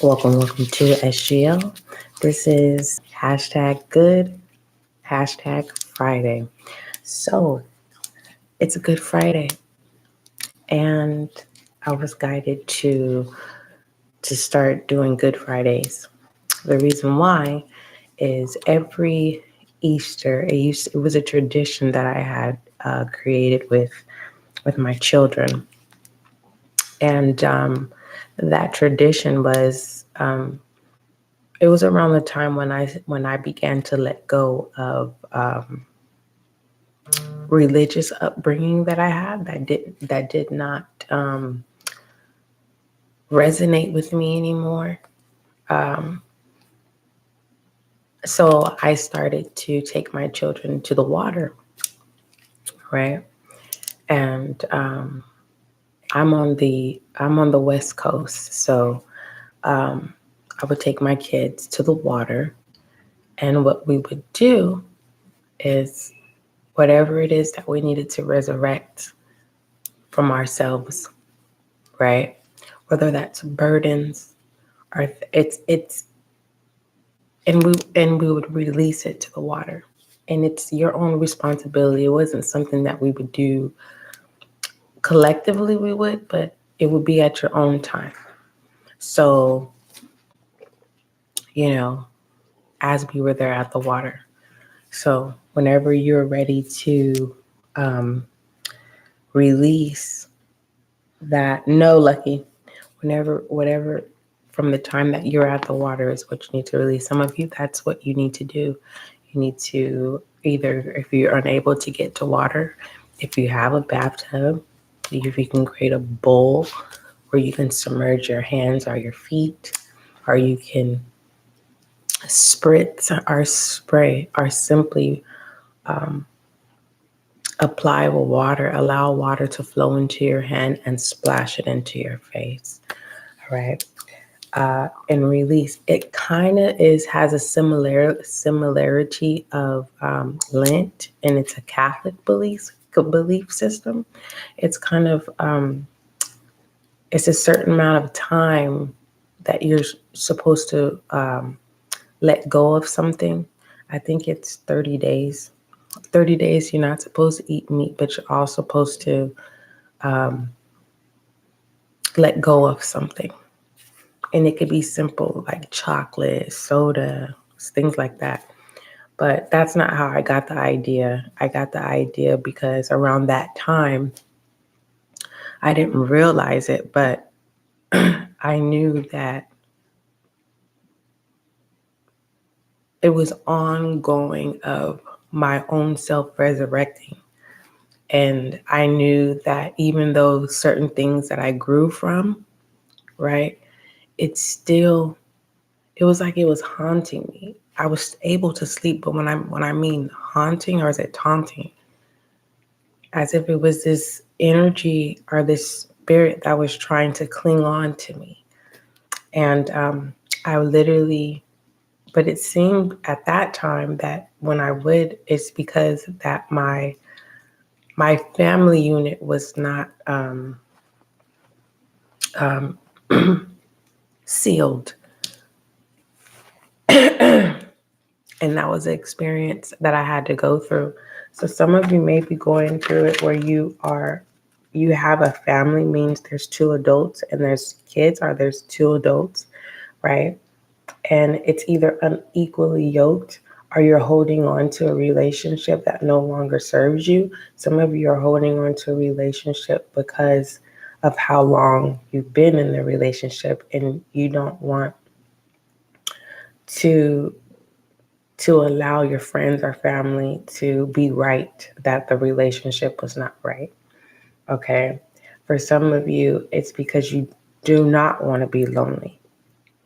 Welcome to SGL. This is #good, #Friday. So it's a Good Friday, and I was guided to start doing Good Fridays. The reason why is every Easter, it was a tradition that I had created with my children, and that tradition was. It was around the time when I began to let go of religious upbringing that I had that did not resonate with me anymore. Um, so I started to take my children to the water, right? And I'm on the West Coast, so um, I would take my kids to the water, and what we would do is whatever it is that we needed to resurrect from ourselves, right? Whether that's burdens or it's and we would release it to the water. And it's your own responsibility. It wasn't something that we would do collectively, we would, but it would be at your own time. So, you know, as we were there at the water. So whenever you're ready to release that, no, Lucky, whatever from the time that you're at the water is what you need to release. Some of you, that's what you need to do. You need to either, if you're unable to get to water, if you have a bathtub, if you can create a bowl where you can submerge your hands or your feet, or you can spritz or spray or simply apply with water, allow water to flow into your hand and splash it into your face. All right. And release. It kind of has a similarity of Lent, and it's a Catholic belief system. It's kind of it's a certain amount of time that you're supposed to let go of something. I think it's 30 days. 30 days you're not supposed to eat meat, but you're all supposed to let go of something. And it could be simple, like chocolate, soda, things like that. But that's not how I got the idea. I got the idea because around that time, I didn't realize it, but I knew that it was ongoing of my own self resurrecting. And I knew that even though certain things that I grew from, right, it was like it was haunting me. I was able to sleep, but when I mean haunting, or is it taunting? As if it was this energy or this spirit that was trying to cling on to me. And I literally, but it seemed at that time that when I would, it's because that my family unit was not sealed. And that was an experience that I had to go through. So some of you may be going through it where you have a family, means there's two adults and there's kids, or there's two adults, right? And it's either unequally yoked, or you're holding on to a relationship that no longer serves you. Some of you are holding on to a relationship because of how long you've been in the relationship, and you don't want to allow your friends or family to be right that the relationship was not right. Okay. For some of you, it's because you do not want to be lonely,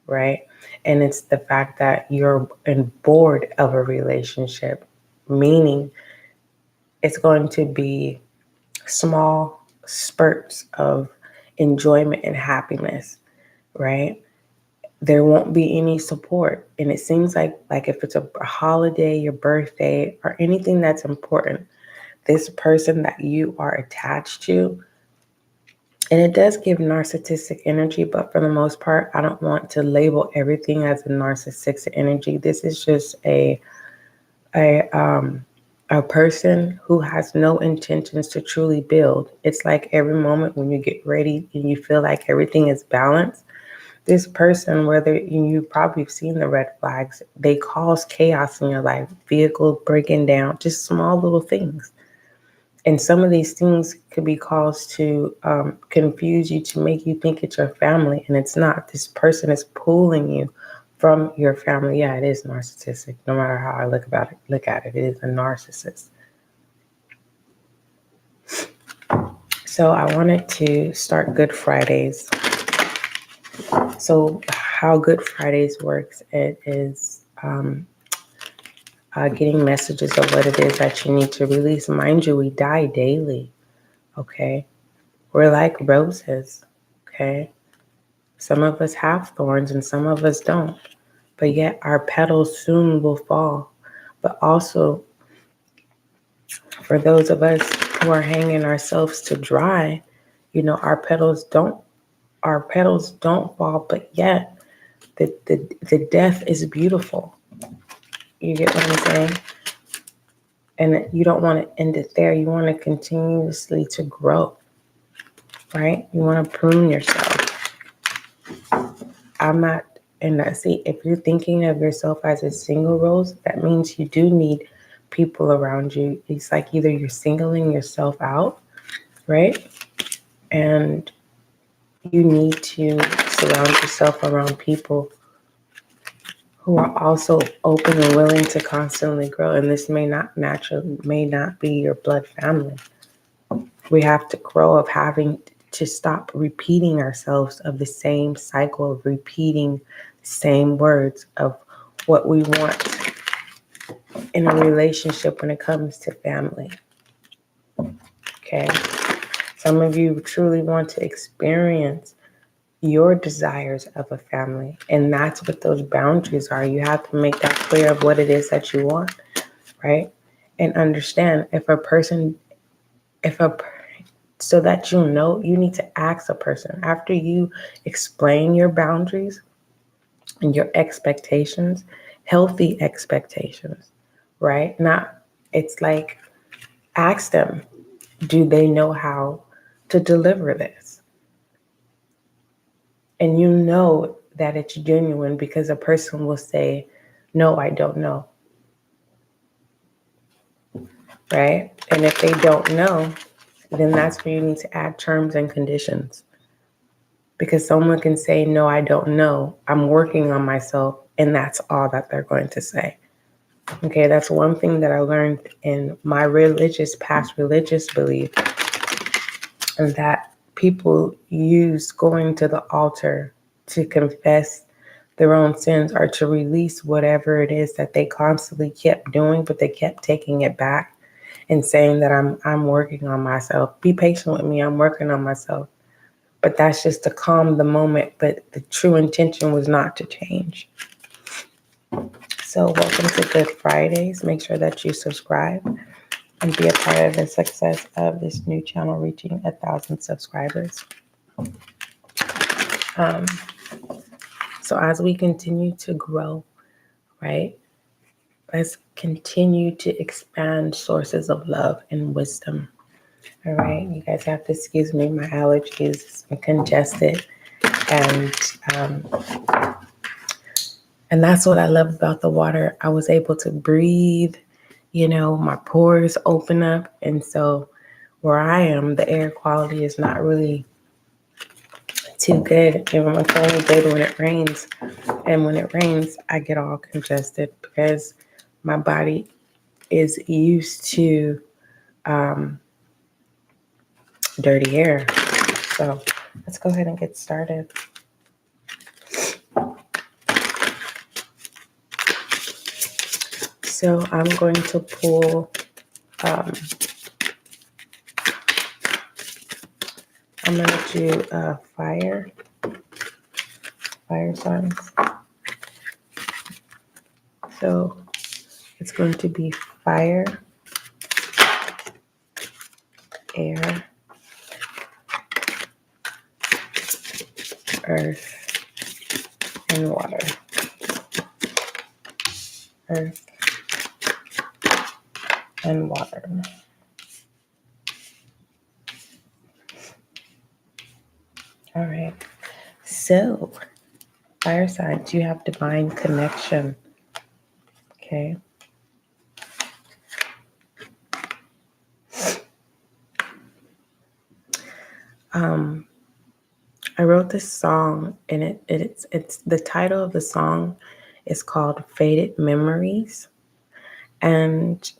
right? And it's the fact that you're bored of a relationship, meaning it's going to be small spurts of enjoyment and happiness, right? There won't be any support. And it seems like if it's a holiday, your birthday, or anything that's important, this person that you are attached to And it does give narcissistic energy, but for the most part, I don't want to label everything as a narcissistic energy. This is just a person who has no intentions to truly build. It's like every moment when you get ready and you feel like everything is balanced, this person, whether you've probably seen the red flags, they cause chaos in your life, vehicle breaking down, just small little things. And some of these things could be caused to confuse you, to make you think it's your family, and it's not. This person is pulling you from your family. Yeah, it is narcissistic. No matter how I look at it, it is a narcissist. So I wanted to start Good Fridays. So how Good Fridays works, it is getting messages of what it is that you need to release. Mind you, we die daily, okay? We're like roses, okay? Some of us have thorns and some of us don't, but yet our petals soon will fall. But also, for those of us who are hanging ourselves to dry, our petals don't fall, but yet the death is beautiful. You get what I'm saying? And you don't want to end it there. You want to continuously to grow, right? You want to prune yourself. I'm not, and see, if you're thinking of yourself as a single rose, that means you do need people around you. It's like either you're singling yourself out, right? And you need to surround yourself around people who are also open and willing to constantly grow. And this may not be your blood family. We have to grow of having to stop repeating ourselves of the same cycle of repeating the same words of what we want in a relationship when it comes to family. Okay. Some of you truly want to experience your desires of a family. And that's what those boundaries are. You have to make that clear of what it is that you want, right? And understand so that you know, you need to ask a person after you explain your boundaries and your expectations, healthy expectations, right? It's like, ask them, do they know how to deliver this? And you know that it's genuine because a person will say, no, I don't know. Right? And if they don't know, then that's where you need to add terms and conditions. Because someone can say, no, I don't know. I'm working on myself. And that's all that they're going to say. Okay, that's one thing that I learned in my past religious belief. And that people use going to the altar to confess their own sins or to release whatever it is that they constantly kept doing, but they kept taking it back and saying that I'm working on myself. Be patient with me. I'm working on myself. But that's just to calm the moment. But the true intention was not to change. So welcome to Good Fridays. Make sure that you subscribe and be a part of the success of this new channel reaching 1,000 subscribers. So as we continue to grow, right, let's continue to expand sources of love and wisdom. All right, you guys have to excuse me. My allergies are congested, and that's what I love about the water. I was able to breathe. My pores open up, and so where I am, the air quality is not really too good. And it's only good when it rains. And when it rains, I get all congested because my body is used to dirty air. So let's go ahead and get started. So I'm going to pull I'm going to do fire signs. So it's going to be fire, air, earth, and water. Earth and water. All right. So, fire signs, you have divine connection. Okay. I wrote this song, and it's the title of the song is called "Faded Memories," and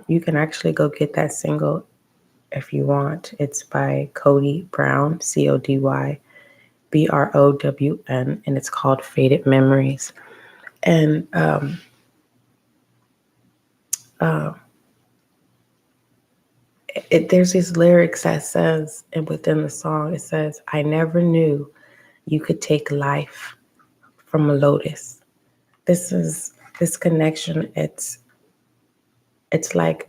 you can actually go get that single if you want. It's by Cody Brown, CodyBrown, and it's called "Faded Memories." And there's these lyrics that says, and within the song it says, "I never knew you could take life from a lotus." This connection. It's like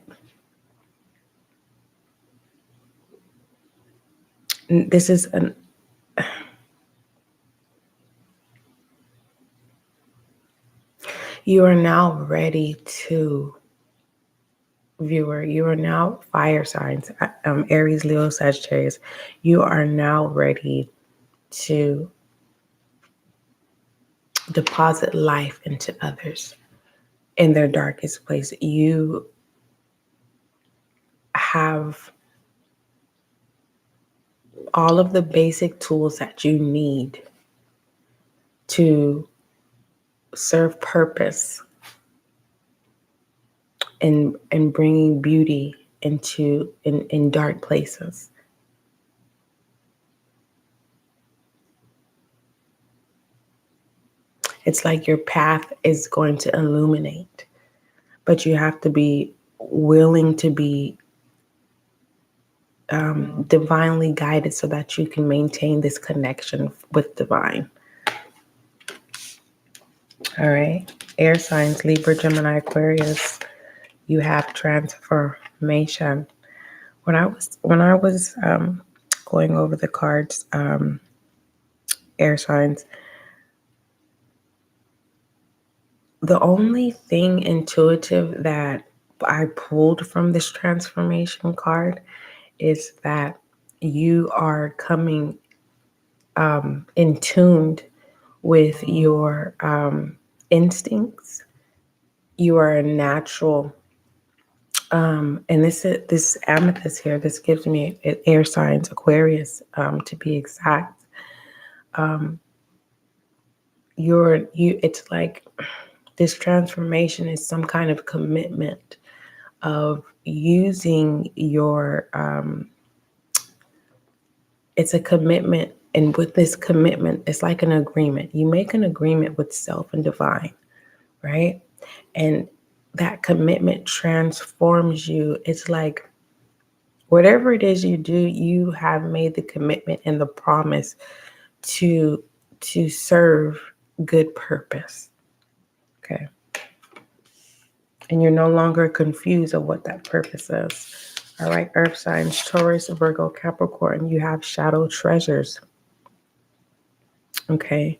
this is an you are now ready to viewer. You are now fire signs, Aries, Leo, Sagittarius. You are now ready to deposit life into others in their darkest place. You have all of the basic tools that you need to serve purpose and bringing beauty in dark places. It's like your path is going to illuminate, but you have to be willing to be divinely guided so that you can maintain this connection with divine. All right. Air signs, Libra, Gemini, Aquarius. You have transformation. When I was going over the cards, air signs, the only thing intuitive that I pulled from this transformation card is that you are coming in tuned with your instincts. You are a natural, and this amethyst here. This gives me air signs, Aquarius, to be exact. It's like this transformation is some kind of commitment of using your. It's a commitment, and with this commitment, it's like an agreement. You make an agreement with self and divine, right? And that commitment transforms you. It's like whatever it is you do, you have made the commitment and the promise to serve good purpose. Okay. And you're no longer confused of what that purpose is. All right, earth signs, Taurus, Virgo, Capricorn, you have shadow treasures. Okay.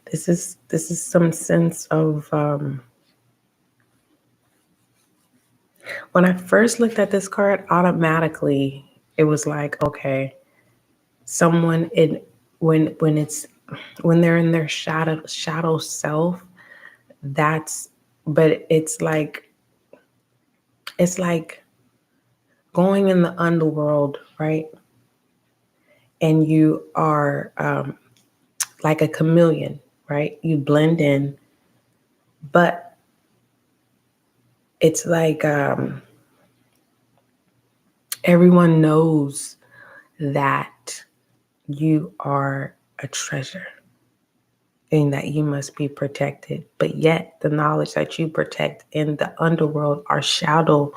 This is some sense of when I first looked at this card, automatically it was like, okay, someone when they're in their shadow self, but it's like going in the underworld, right? And you are like a chameleon, right? You blend in, but it's like everyone knows that you are a treasure and that you must be protected. But yet the knowledge that you protect in the underworld or shadow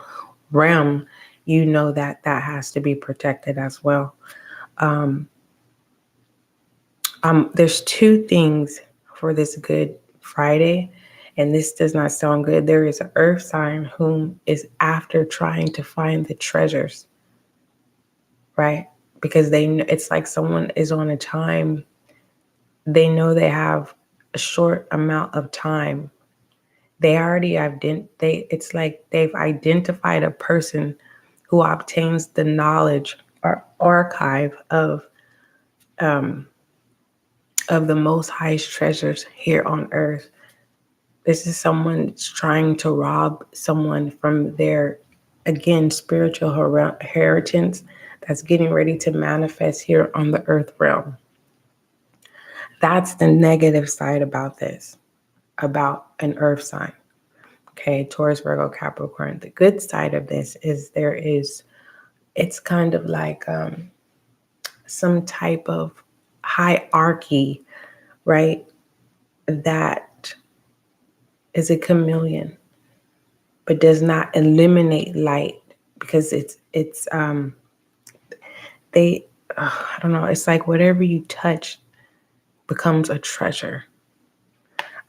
realm, you know that has to be protected as well. There's two things for this Good Friday, and this does not sound good. There is an earth sign whom is after trying to find the treasures, right? because it's like someone is on a time. They know they have a short amount of time. They already it's like they've identified a person who obtains the knowledge or archive of the most highest treasures here on earth. This is someone that's trying to rob someone from their, again, spiritual inheritance that's getting ready to manifest here on the earth realm. That's the negative side about this, about an earth sign. Okay, Taurus, Virgo, Capricorn. The good side of this is it's kind of like some type of hierarchy, right? That is a chameleon, but does not eliminate light, because I don't know, it's like whatever you touch becomes a treasure.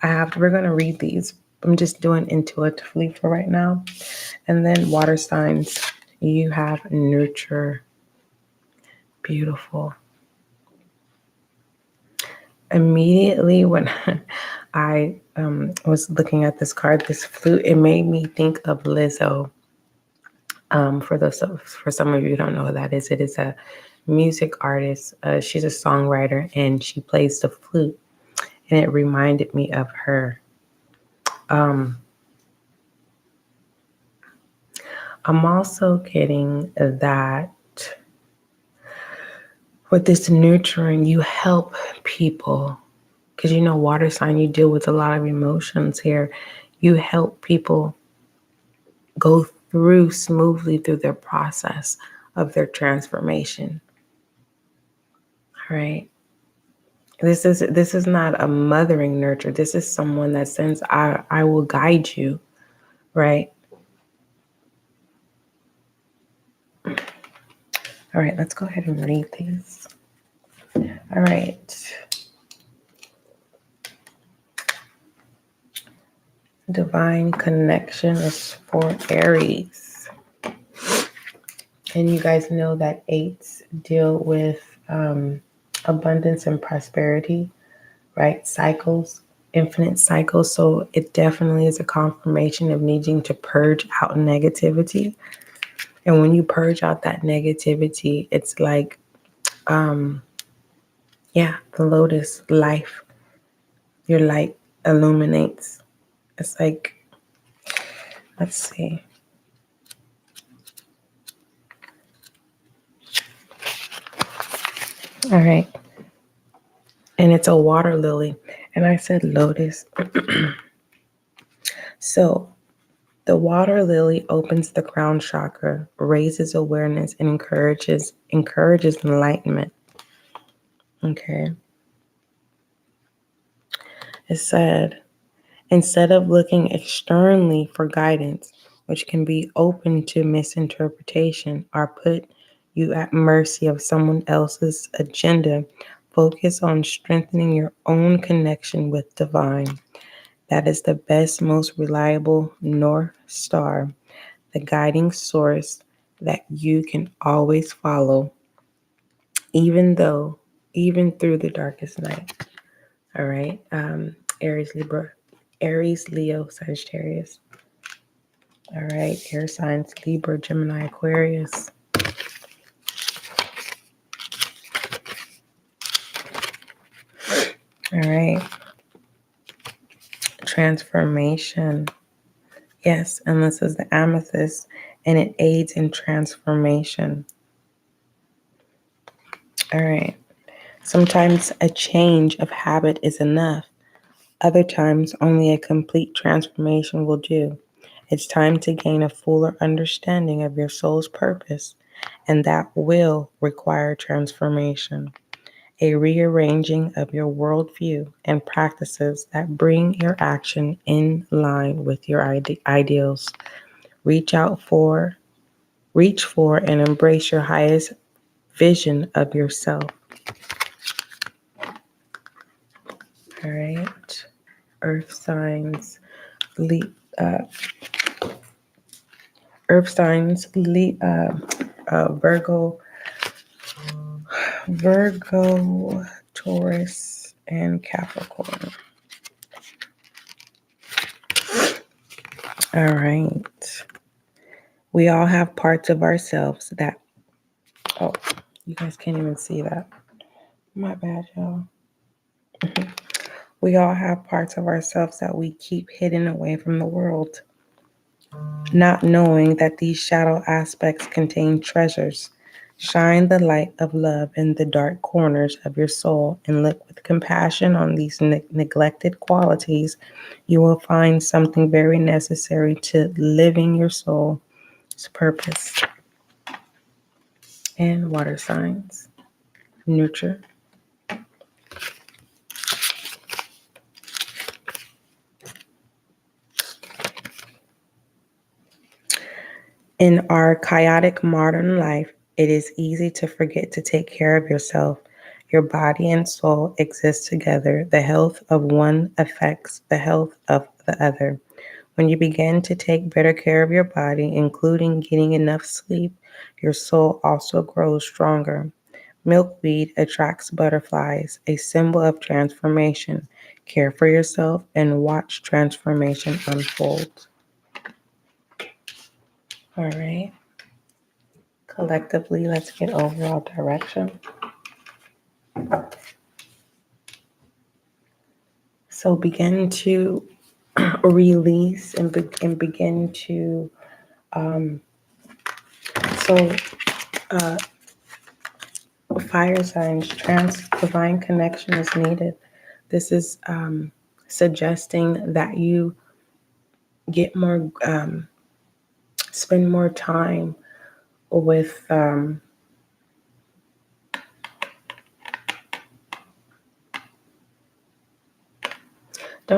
We're going to read these. I'm just doing intuitively for right now. And then water signs, you have nurture. Beautiful. Immediately when I was looking at this card, this flute, it made me think of Lizzo. For some of you who don't know who that is, it is a music artist. She's a songwriter and she plays the flute, and it reminded me of her. I'm also getting that with this nurturing, you help people, because water sign, you deal with a lot of emotions here. You help people go smoothly through their process of their transformation. All right. This is not a mothering nurture. This is someone that says, I will guide you, right? All right, let's go ahead and read these. All right. Divine connection is for Aries. And you guys know that 8s deal with abundance and prosperity, right? Cycles, infinite cycles. So it definitely is a confirmation of needing to purge out negativity. And when you purge out that negativity, it's like, the lotus life, your light illuminates. It's like, let's see. All right. And it's a water lily. And I said lotus. So the water lily opens the crown chakra, raises awareness, and encourages enlightenment. Okay. It said, instead of looking externally for guidance, which can be open to misinterpretation or put you at mercy of someone else's agenda, focus on strengthening your own connection with divine. That is the best, most reliable North Star, the guiding source that you can always follow, even through the darkest night. All right. Aries, Leo, Sagittarius. All right. Air signs, Libra, Gemini, Aquarius. All right. Transformation. Yes, and this is the amethyst, and it aids in transformation. All right. Sometimes a change of habit is enough. Other times, only a complete transformation will do. It's time to gain a fuller understanding of your soul's purpose, and that will require transformation. A rearranging of your worldview and practices that bring your action in line with your ideals. Reach for, and embrace your highest vision of yourself. All right. Earth signs, Virgo, Virgo, Taurus, and Capricorn. All right. We all have parts of ourselves that, oh, you guys can't even see that. My bad, y'all. We all have parts of ourselves that we keep hidden away from the world, not knowing that these shadow aspects contain treasures. Shine the light of love in the dark corners of your soul and look with compassion on these neglected qualities. You will find something very necessary to living your soul's purpose. And water signs, nurture. In our chaotic modern life, it is easy to forget to take care of yourself. Your body and soul exist together. The health of one affects the health of the other. When you begin to take better care of your body, including getting enough sleep, your soul also grows stronger. Milkweed attracts butterflies, a symbol of transformation. Care for yourself and watch transformation unfold. All right. Collectively, let's get overall direction. So begin to release and begin to, so fire signs, divine connection is needed. This is suggesting that you get more, spend more time with don't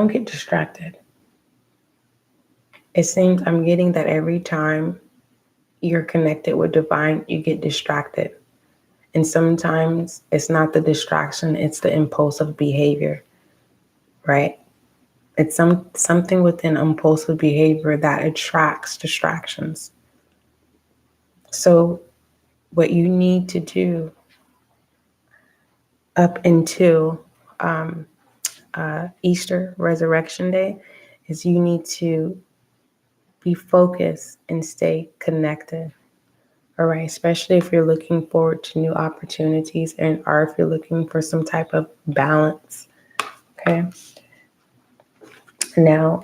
get distracted. It seems I'm getting that every time you're connected with divine, you get distracted. And sometimes it's not the distraction, it's the impulsive behavior, right? It's something within impulsive behavior that attracts distractions. So what you need to do up until Easter, Resurrection Day, is you need to be focused and stay connected. All right, especially if you're looking forward to new opportunities or if you're looking for some type of balance. Okay. Now,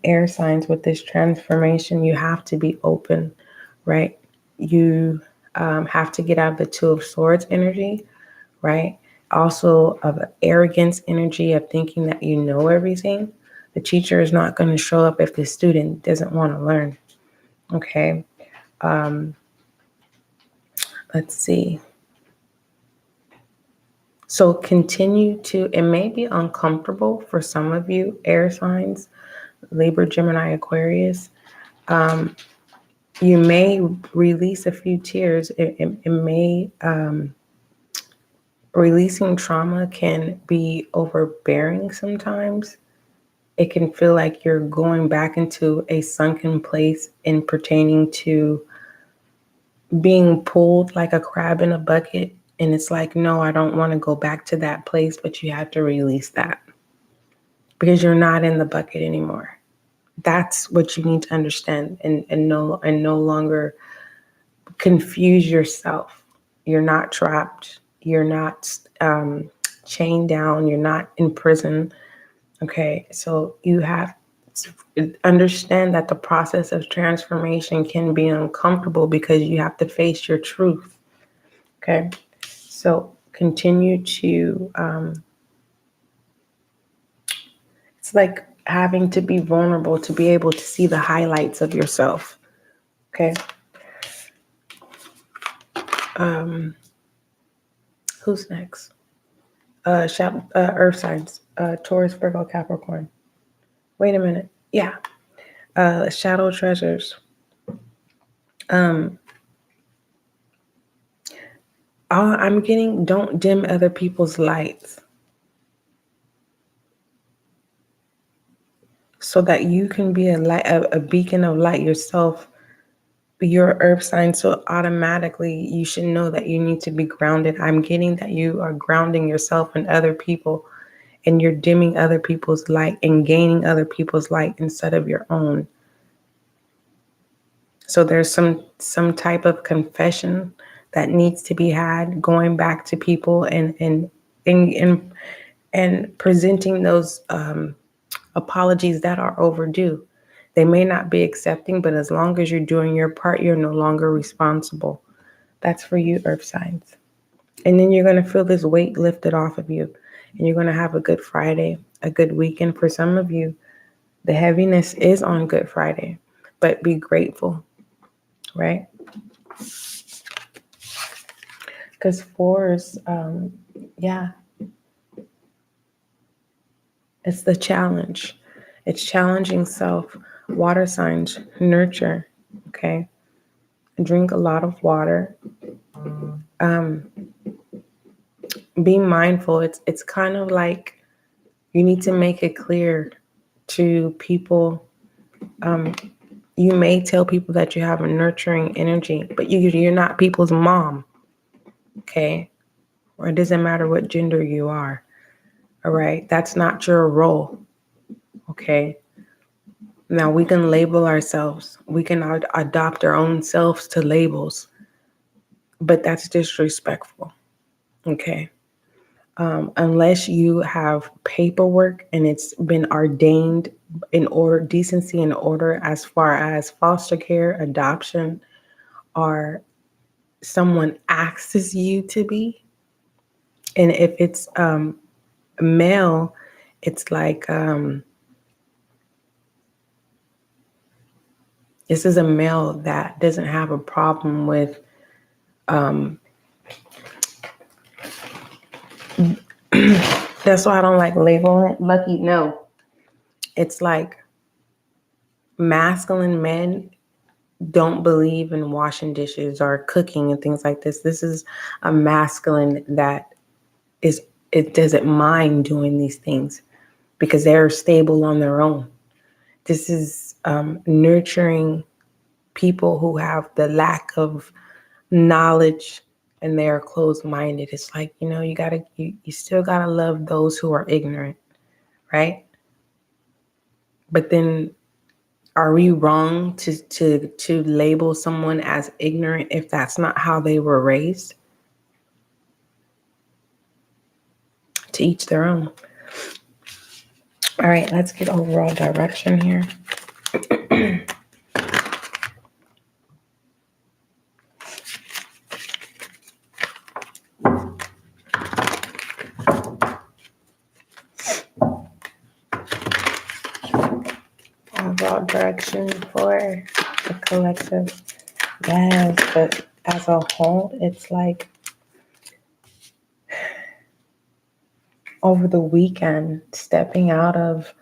air signs with this transformation, you have to be open, right? You have to get out of the Two of Swords energy, right? Also of arrogance energy of thinking that you know everything. The teacher is not going to show up if the student doesn't want to learn. Okay. Let's see. So continue to, it may be uncomfortable for some of you, air signs, Libra, Gemini, Aquarius. You may release a few tears. It may, releasing trauma can be overbearing sometimes. It can feel like you're going back into a sunken place in pertaining to being pulled like a crab in a bucket. And it's like, no, I don't want to go back to that place, but you have to release that because you're not in the bucket anymore. That's what you need to understand and no longer confuse yourself. You're not trapped. You're not chained down. You're not in prison. Okay, so you have to understand that the process of transformation can be uncomfortable because you have to face your truth. Okay, so continue to, it's like having to be vulnerable to be able to see the highlights of yourself. Okay. Who's next? Earth signs, Taurus, Virgo, Capricorn. Wait a minute. Yeah. Shadow treasures. I'm getting, don't dim other people's lights so that you can be a light, a beacon of light yourself your earth sign, so automatically you should know that you need to be grounded. I'm getting that you are grounding yourself and other people, and you're dimming other people's light and gaining other people's light instead of your own. So there's some type of confession that needs to be had, going back to people and presenting those apologies that are overdue. They may not be accepting, but as long as you're doing your part, you're no longer responsible. That's for you, earth signs. And then you're going to feel this weight lifted off of you, and you're going to have a good Friday, a good weekend. For some of you, the heaviness is on Good Friday, but be grateful, right? Because fours, yeah, it's the challenge. It's challenging self. Water signs, nurture, okay? Drink a lot of water. Be mindful. It's kind of like you need to make it clear to people. You may tell people that you have a nurturing energy, but you're not people's mom, okay? Or it doesn't matter what gender you are, all right? That's not your role, okay? Now, we can label ourselves. We can adopt our own selves to labels, but that's disrespectful, okay? Unless you have paperwork and it's been ordained in order, decency and order, as far as foster care, adoption, or someone asks you to be. And if it's male, it's like this is a male that doesn't have a problem with that's why I don't like labeling it lucky. No, it's like masculine men don't believe in washing dishes or cooking and things like this. This is a masculine that it doesn't mind doing these things because they're stable on their own. This is nurturing people who have the lack of knowledge and they are closed-minded. It's like, you still gotta love those who are ignorant, right? But then are we wrong to label someone as ignorant if that's not how they were raised? To each their own. All right, let's get overall direction here. Overall direction for the collective. Yes, but as a whole, it's like over the weekend, stepping out of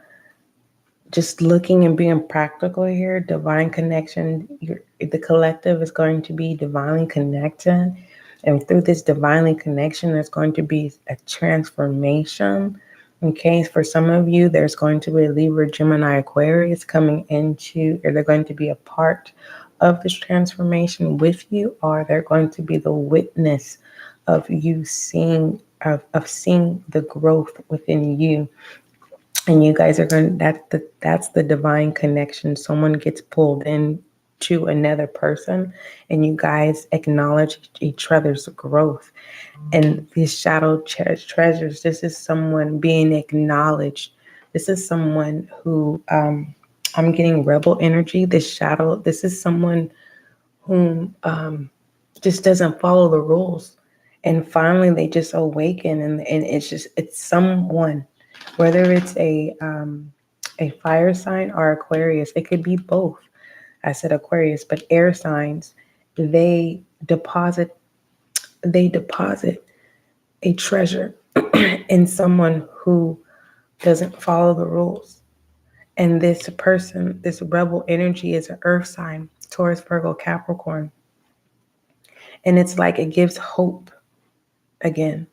just looking and being practical here, divine connection. The collective is going to be divinely connected. And through this divinely connection, there's going to be a transformation. Okay, for some of you, there's going to be a Libra, Gemini, Aquarius coming into, or they're going to be a part of this transformation with you, or they're going to be the witness of you seeing, of seeing the growth within you. And you guys are going to, that's the divine connection. Someone gets pulled in to another person and you guys acknowledge each other's growth. And these shadow treasures, this is someone being acknowledged. This is someone who, I'm getting rebel energy. This is someone whom just doesn't follow the rules. And finally they just awaken and it's someone, whether it's a fire sign or Aquarius. It could be both. I said Aquarius, but air signs, they deposit a treasure in someone who doesn't follow the rules. And this person, this rebel energy, is an earth sign, Taurus, Virgo, Capricorn. And it's like it gives hope again.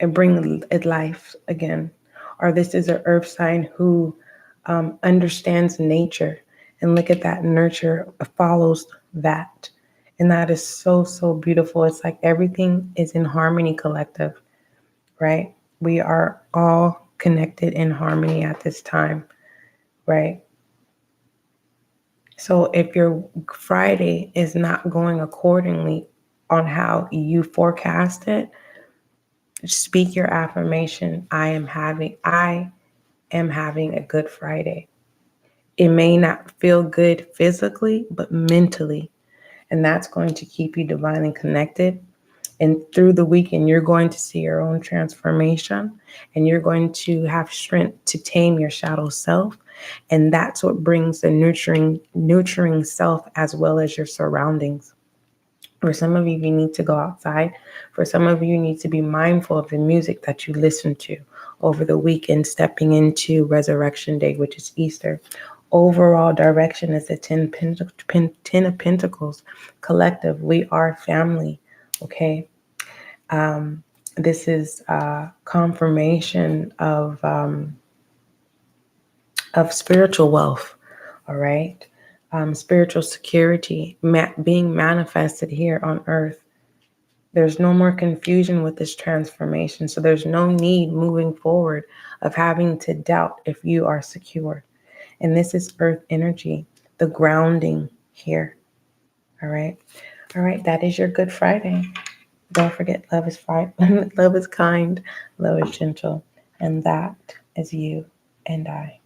It brings it life again. Or this is an earth sign who understands nature. And look at that, nurture follows that. And that is so, so beautiful. It's like everything is in harmony collective, right? We are all connected in harmony at this time, right? So if your Friday is not going accordingly on how you forecast it, speak your affirmation. I am having a good Friday. It may not feel good physically, but mentally. And that's going to keep you divinely connected. And through the weekend, you're going to see your own transformation, and you're going to have strength to tame your shadow self. And that's what brings the nurturing self as well as your surroundings. For some of you, you need to go outside. For some of you, you need to be mindful of the music that you listen to over the weekend, stepping into Resurrection Day, which is Easter. Overall direction is the 10 of Pentacles. Collective, we are family, okay? This is confirmation of spiritual wealth, all right? Spiritual security being manifested here on earth. There's no more confusion with this transformation. So there's no need moving forward of having to doubt if you are secure. And this is earth energy, the grounding here. All right. All right. That is your Good Friday. Don't forget, love is love is kind, love is gentle. And that is you and I.